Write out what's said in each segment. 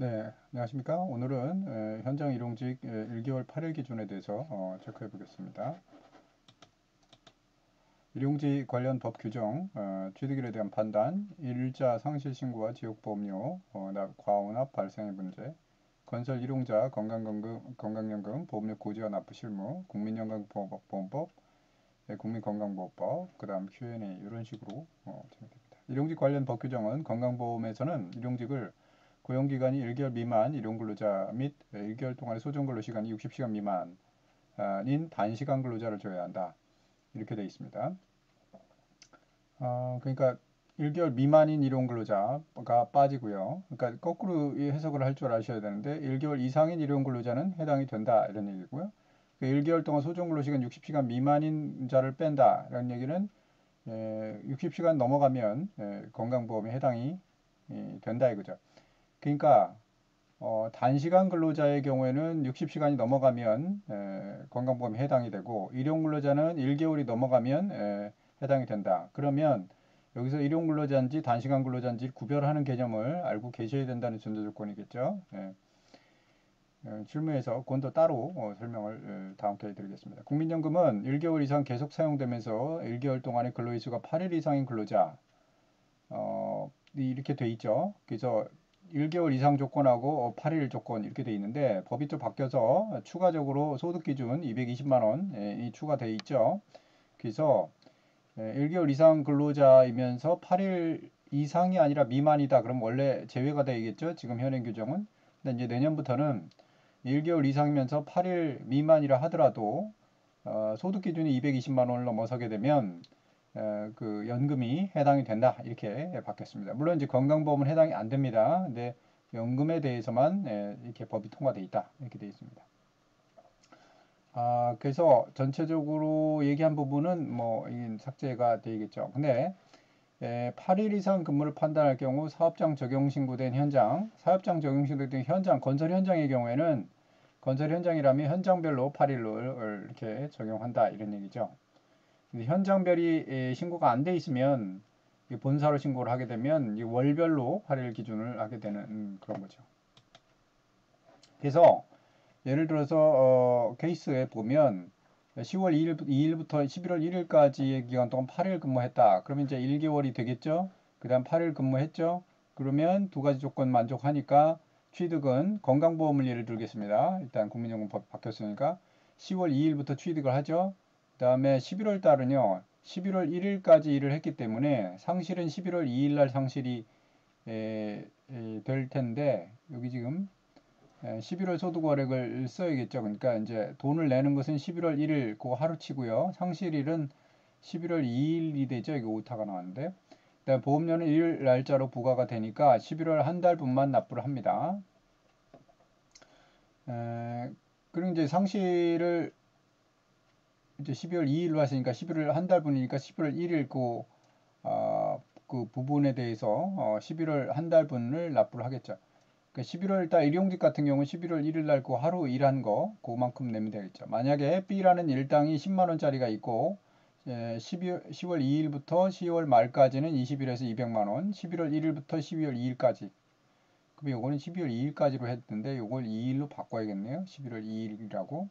네, 안녕하십니까. 오늘은 현장 일용직 1개월 8일 기준에 대해서 체크해 보겠습니다. 일용직 관련 법 규정, 취득일에 대한 판단, 일자 상실 신고와 지역보험료, 과온합 발생의 문제, 건설 일용자 건강연금 보험료 고지와 납부 실무, 국민연금보험법, 국민건강보호법, 그 다음 Q&A 이런 식으로 진행됩니다. 일용직 관련 법 규정은 건강보험에서는 일용직을 고용기간이 1개월 미만 일용근로자 및 1개월 동안의 소정근로시간이 60시간 미만인 단시간 근로자를 줘야 한다. 이렇게 되어 있습니다. 그러니까 1개월 미만인 일용근로자가 빠지고요. 그러니까 거꾸로 해석을 할 줄 아셔야 되는데 1개월 이상인 일용근로자는 해당이 된다 이런 얘기고요. 1개월 동안 소정근로시간 60시간 미만인 자를 뺀다 이런 얘기는 60시간 넘어가면 건강보험에 해당이 된다 이거죠. 그러니까 단시간 근로자의 경우에는 60시간이 넘어가면 건강보험에 해당이 되고 일용근로자는 1개월이 넘어가면 해당이 된다. 그러면 여기서 일용근로자인지 단시간 근로자인지 구별하는 개념을 알고 계셔야 된다는 전제조건이겠죠. 실무에서 그건 또 따로 설명을 다음 기회에 드리겠습니다. 국민연금은 1개월 이상 계속 사용되면서 1개월 동안의 근로일수가 8일 이상인 근로자 이렇게 돼 있죠. 그래서 1개월 이상 조건하고 8일 조건 이렇게 돼 있는데 법이 또 바뀌어서 추가적으로 소득기준 220만 원이 추가돼 있죠. 그래서 1개월 이상 근로자이면서 8일 이상이 아니라 미만이다. 그럼 원래 제외가 되겠죠. 지금 현행 규정은. 근데 이제 내년부터는 1개월 이상이면서 8일 미만이라 하더라도 소득 기준이 220만 원을 넘어서게 되면 그 연금이 해당이 된다 이렇게 바뀌었습니다. 물론 이제 건강보험은 해당이 안 됩니다. 근데 연금에 대해서만 이렇게 법이 통과돼 있다 이렇게 되어 있습니다. 그래서 전체적으로 얘기한 부분은 뭐 삭제가 되겠죠. 근데 8일 이상 근무를 판단할 경우 사업장 적용 신고된 현장, 사업장 적용 신고된 현장, 건설 현장의 경우에는 건설 현장이라면 현장별로 8일을 이렇게 적용한다 이런 얘기죠. 현장별이 신고가 안 돼 있으면 본사로 신고를 하게 되면 월별로 8일 기준을 하게 되는 그런 거죠. 그래서 예를 들어서 케이스에 보면 10월 2일부터 11월 1일까지의 기간 동안 8일 근무했다. 그러면 이제 1개월이 되겠죠. 그 다음 8일 근무했죠. 그러면 두 가지 조건 만족하니까 취득은 건강보험을 예를 들겠습니다. 일단 국민연금법 바뀌었으니까 10월 2일부터 취득을 하죠. 그 다음에 11월 달은요. 11월 1일까지 일을 했기 때문에 상실은 11월 2일 날 상실이 될 텐데 여기 지금 11월 소득월액을 써야겠죠. 그러니까 이제 돈을 내는 것은 11월 1일 그 하루치고요. 상실일은 11월 2일이 되죠. 이거 오타가 나왔는데. 그다음 보험료는 1일 날짜로 부과가 되니까 11월 한 달분만 납부를 합니다. 그리고 이제 상실을 이제 12월 2일로 하시니까 11월 한 달분이니까 11월 1일 그 부분에 대해서 11월 한 달분을 납부를 하겠죠. 11월 달 일용직 같은 경우는 11월 1일 날 그 하루 일한 거 그만큼 내면 되겠죠. 만약에 B라는 일당이 10만 원짜리가 있고 10월 2일부터 10월 말까지는 20일에서 200만 원, 11월 1일부터 12월 2일까지. 그럼 요거는 12월 2일까지로 했는데 요걸 2일로 바꿔야겠네요. 11월 2일이라고.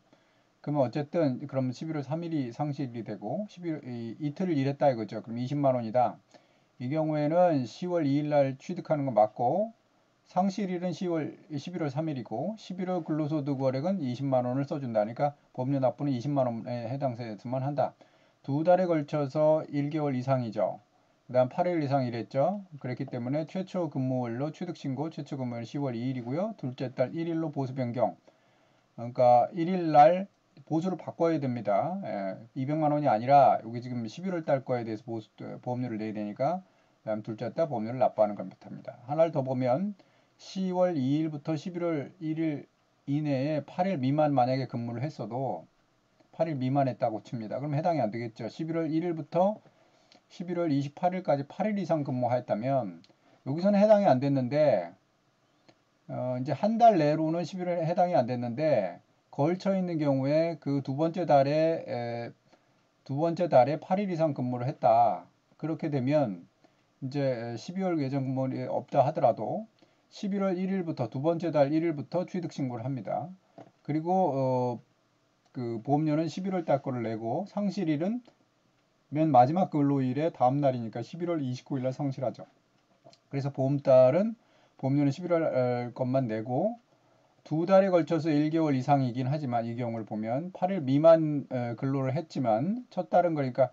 그러면 어쨌든 그럼 11월 3일이 상실이 되고 11월 이틀을 일했다 이거죠. 그럼 20만 원이다. 이 경우에는 10월 2일 날 취득하는 거 맞고 상실일은 11월 3일이고 11월 근로소득월액은 20만 원을 써준다니까 법료 납부는 20만 원에 해당세에서만 한다. 두 달에 걸쳐서 1개월 이상이죠. 그 다음 8일 이상 일했죠. 그렇기 때문에 최초 근무일로 취득신고 최초 근무일 10월 2일이고요. 둘째 달 1일로 보수 변경. 그러니까 1일 날 보수를 바꿔야 됩니다. 200만 원이 아니라 여기 지금 11월 달 거에 대해서 보험료를 내야 되니까 그다음 둘째 달 보험료를 납부하는 겁니다. 하나를 더 보면 10월 2일부터 11월 1일 이내에 8일 미만 만약에 근무를 했어도 8일 미만 했다고 칩니다. 그럼 해당이 안 되겠죠. 11월 1일부터 11월 28일까지 8일 이상 근무했다면 여기서는 해당이 안 됐는데 이제 한 달 내로는 11월에 해당이 안 됐는데 걸쳐 있는 경우에 그 두 번째 달에 8일 이상 근무를 했다. 그렇게 되면 이제 12월 예정 근무이 없다 하더라도 11월 1일부터 두 번째 달 1일부터 취득 신고를 합니다. 그리고 그 보험료는 11월 달 거를 내고 상실일은 맨 마지막 근로일의 다음 날이니까 11월 29일 날 상실하죠. 그래서 보험료는 11월 것만 내고 두 달에 걸쳐서 1개월 이상이긴 하지만 이 경우를 보면 8일 미만 근로를 했지만 첫 달은 그러니까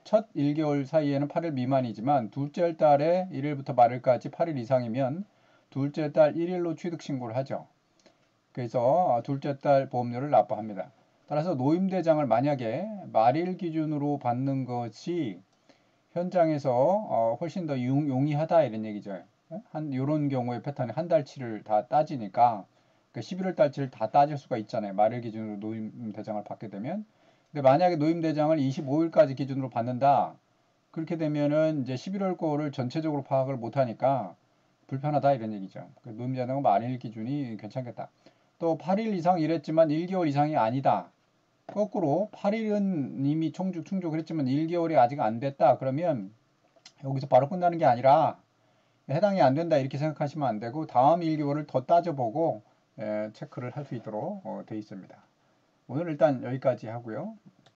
첫 1개월 사이에는 8일 미만이지만 둘째 달에 1일부터 말일까지 8일 이상이면 둘째 달 1일로 취득 신고를 하죠. 그래서 둘째 달 보험료를 납부합니다. 따라서 노임대장을 만약에 말일 기준으로 받는 것이 현장에서 훨씬 더 용이하다 이런 얘기죠. 요런 경우의 패턴이 한 달치를 다 따지니까 11월 달치를 다 따질 수가 있잖아요. 말일 기준으로 노임대장을 받게 되면. 근데 만약에 노임대장을 25일까지 기준으로 받는다. 그렇게 되면은 이제 11월 거를 전체적으로 파악을 못하니까 불편하다 이런 얘기죠. 노임대장은 말일 기준이 괜찮겠다. 또 8일 이상 일했지만 1개월 이상이 아니다. 거꾸로 8일은 이미 충족을 했지만 1개월이 아직 안 됐다. 그러면 여기서 바로 끝나는 게 아니라 해당이 안 된다 이렇게 생각하시면 안 되고 다음 1개월을 더 따져보고 체크를 할 수 있도록 돼 있습니다. 오늘 일단 여기까지 하고요.